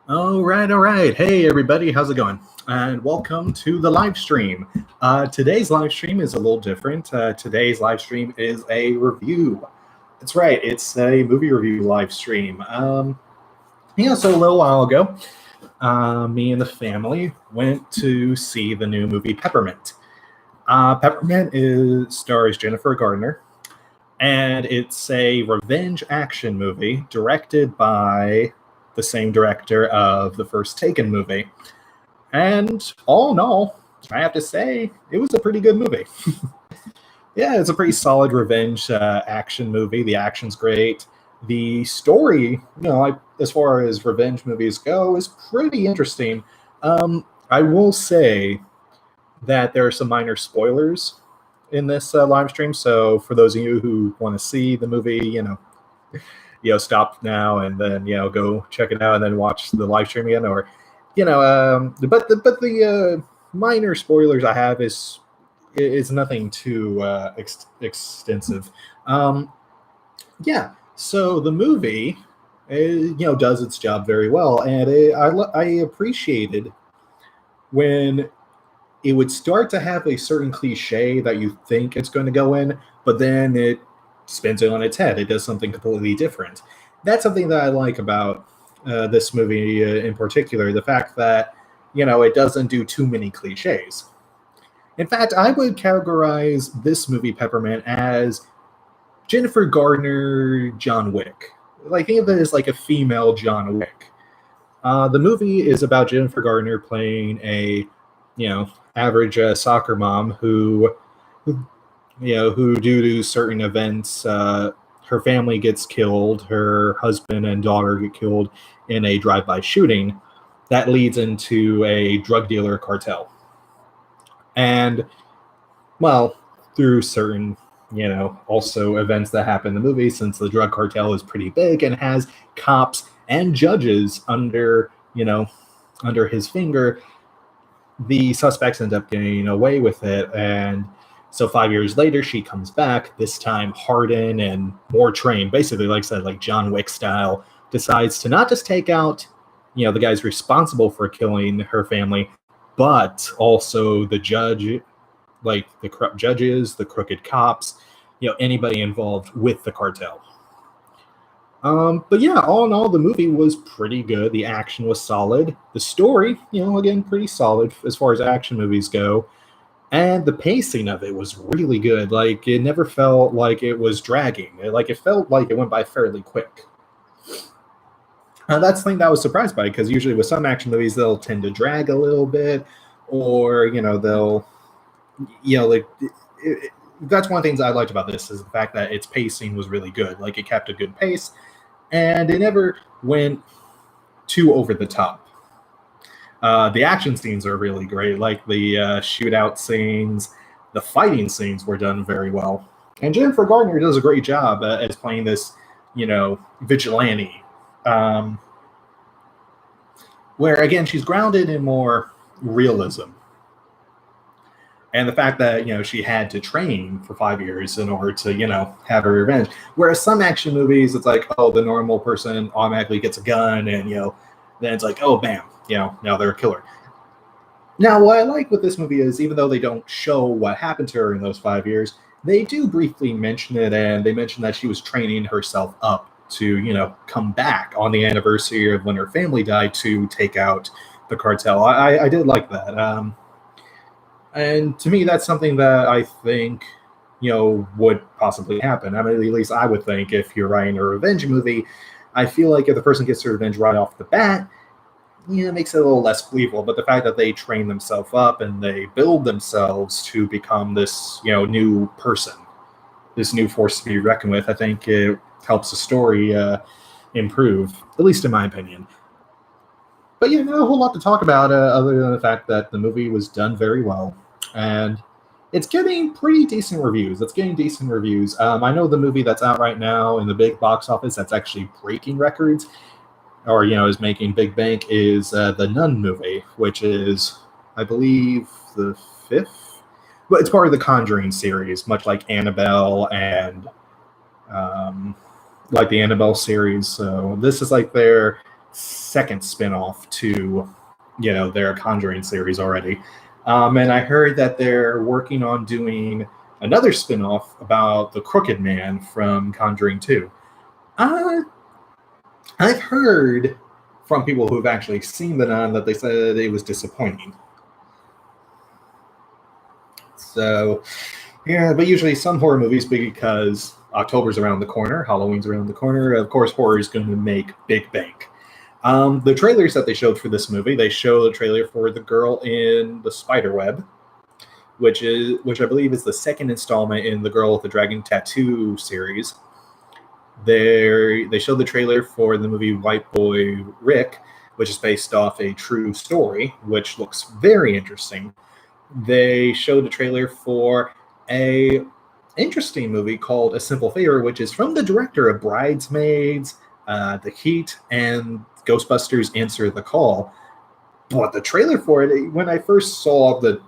All right, all right. Hey, everybody, how's it going? And welcome to the live stream. Today's live stream is a little different. Today's live stream is a review. That's right, it's a movie review live stream. So a little while ago, me and the family went to see the new movie Peppermint. Stars Jennifer Gardner, and it's a revenge action movie directed by the same director of the first Taken movie. And all in all, I have to say, it was a pretty good movie. Yeah, it's a pretty solid revenge action movie. The action's great. The story, as far as revenge movies go, is pretty interesting. I will say that there are some minor spoilers in this live stream. So for those of you who want to see the movie, stop now and then go check it out and then watch the live stream again, or but the minor spoilers I have is nothing too extensive. So the movie does its job very well, and I appreciated when it would start to have a certain cliche that you think it's going to go in, but then it spins it on its head. It does something completely different. That's something that I like about this movie in particular, the fact that, it doesn't do too many cliches. In fact, I would categorize this movie, Peppermint, as Jennifer Gardner, John Wick. Think of it as like a female John Wick. The movie is about Jennifer Gardner playing a, average soccer mom who due to certain events, her family gets killed, her husband and daughter get killed in a drive-by shooting that leads into a drug dealer cartel. And, through certain, also events that happen in the movie, since the drug cartel is pretty big and has cops and judges under his finger, the suspects end up getting away with it. And so 5 years later, she comes back, this time hardened and more trained, basically, like I said, like John Wick style, decides to not just take out, the guys responsible for killing her family, but also the judge, like the corrupt judges, the crooked cops, anybody involved with the cartel. But yeah, all in all, the movie was pretty good. The action was solid. The story, again, pretty solid as far as action movies go. And the pacing of it was really good. Like, it never felt like it was dragging. It felt like it went by fairly quick. That's the thing that I was surprised by, because usually with some action movies, they'll tend to drag a little bit, or, they'll, that's one of the things I liked about this, is the fact that its pacing was really good. Like, it kept a good pace, and it never went too over the top. The action scenes are really great, like the shootout scenes, the fighting scenes were done very well. And Jennifer Gardner does a great job as playing this, vigilante, where, again, she's grounded in more realism. And the fact that, she had to train for 5 years in order to, have her revenge. Whereas some action movies, it's like, oh, the normal person automatically gets a gun and, then it's like, oh, bam, now they're a killer. Now, what I like with this movie is, even though they don't show what happened to her in those 5 years, they do briefly mention it, and they mention that she was training herself up to, come back on the anniversary of when her family died to take out the cartel. I did like that. And to me, that's something that I think, would possibly happen. I mean, at least I would think, if you're writing a revenge movie, I feel like if the person gets their revenge right off the bat, it makes it a little less believable. But the fact that they train themselves up and they build themselves to become this, new person, this new force to be reckoned with, I think it helps the story improve, at least in my opinion. But yeah, not a whole lot to talk about other than the fact that the movie was done very well. And it's getting pretty decent reviews. I know the movie that's out right now in the big box office that's actually breaking records, or, is making big bank, is the Nun movie, which is, I believe, the 5th. But it's part of the Conjuring series, much like Annabelle and like the Annabelle series. So this is like their second spinoff to, their Conjuring series already. And I heard that they're working on doing another spinoff about the Crooked Man from Conjuring 2. I've heard from people who've actually seen the Nun that they said it was disappointing. So, yeah, but usually some horror movies, because October's around the corner, Halloween's around the corner, of course horror is going to make big bank. The trailers that they showed for this movie, they show the trailer for The Girl in the Spiderweb, which I believe is the second installment in the Girl with the Dragon Tattoo series. They showed the trailer for the movie White Boy Rick, which is based off a true story, which looks very interesting. They showed a trailer for a interesting movie called A Simple Favor, which is from the director of Bridesmaids, The Heat, and Ghostbusters Answer the Call. But the trailer for it, when I first saw the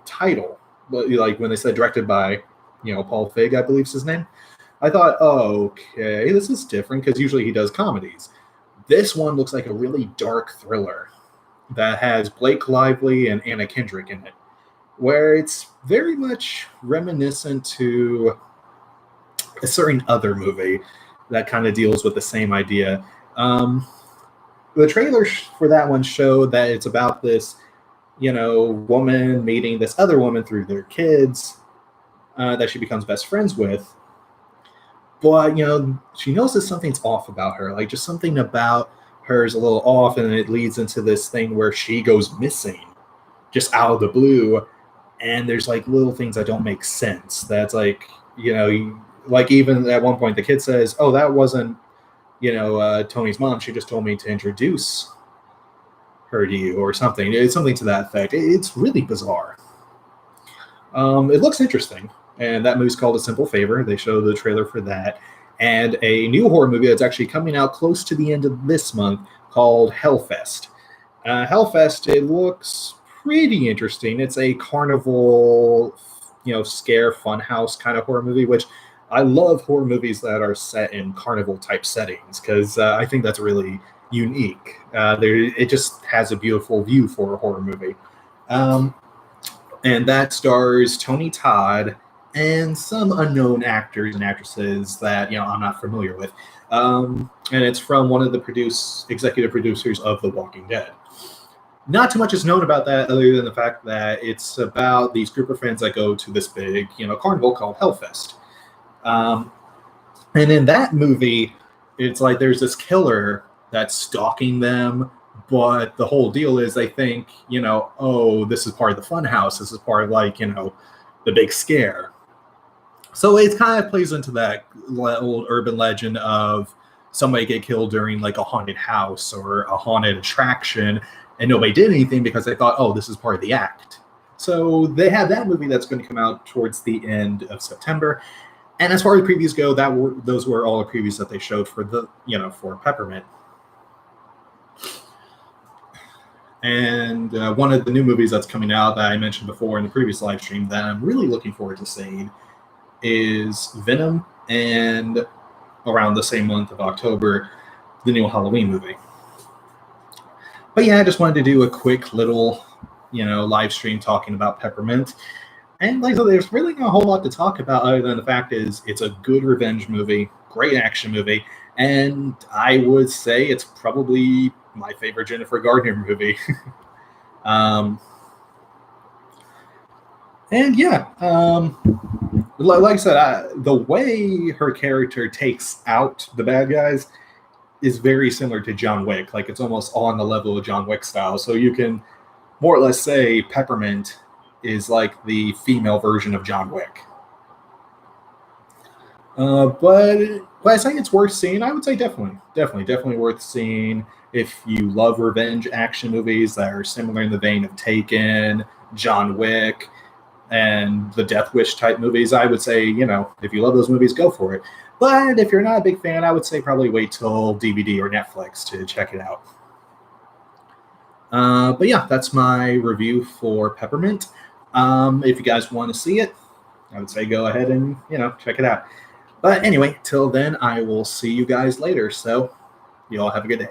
title, like when they said directed by Paul Feig, I believe is his name, I thought, oh, okay, this is different because usually he does comedies. This one looks like a really dark thriller that has Blake Lively and Anna Kendrick in it, where it's very much reminiscent to a certain other movie that kind of deals with the same idea. The trailer for that one showed that it's about this, woman meeting this other woman through their kids that she becomes best friends with. But, she notices something's off about her, like just something about her is a little off, and it leads into this thing where she goes missing just out of the blue. And there's like little things that don't make sense. That's like, like even at one point the kid says, oh, that wasn't, Tony's mom. She just told me to introduce her to you or something. It's something to that effect. It's really bizarre. It looks interesting. And that movie's called A Simple Favor. They show the trailer for that. And a new horror movie that's actually coming out close to the end of this month called Hellfest. Hellfest, it looks pretty interesting. It's a carnival, scare funhouse kind of horror movie, which I love horror movies that are set in carnival type settings because I think that's really unique. It just has a beautiful view for a horror movie. And that stars Tony Todd and some unknown actors and actresses that I'm not familiar with. And it's from one of the executive producers of The Walking Dead. Not too much is known about that other than the fact that it's about these group of friends that go to this big, carnival called Hellfest. And in that movie, it's like there's this killer that's stalking them, but the whole deal is they think, oh, this is part of the fun house. This is part of the big scare. So it kind of plays into that old urban legend of somebody get killed during like a haunted house or a haunted attraction, and nobody did anything because they thought, oh, this is part of the act. So they have that movie that's going to come out towards the end of September. And as far as previews go, those were all the previews that they showed for for Peppermint. And one of the new movies that's coming out that I mentioned before in the previous live stream that I'm really looking forward to seeing is Venom, and around the same month of October, the new Halloween movie. But yeah, I just wanted to do a quick little, live stream talking about Peppermint. And like I said, there's really not a whole lot to talk about other than the fact is it's a good revenge movie, great action movie, and I would say it's probably my favorite Jennifer Gardner movie. And yeah, like I said, the way her character takes out the bad guys is very similar to John Wick. Like it's almost on the level of John Wick style. So you can more or less say Peppermint is like the female version of John Wick. But I say it's worth seeing. I would say definitely worth seeing if you love revenge action movies that are similar in the vein of Taken, John Wick, and the Death Wish type movies. I would say, if you love those movies, go for it. But if you're not a big fan, I would say probably wait till DVD or Netflix to check it out. But yeah, that's my review for Peppermint. If you guys want to see it, I would say go ahead and, check it out. But anyway, till then, I will see you guys later. So you all have a good day.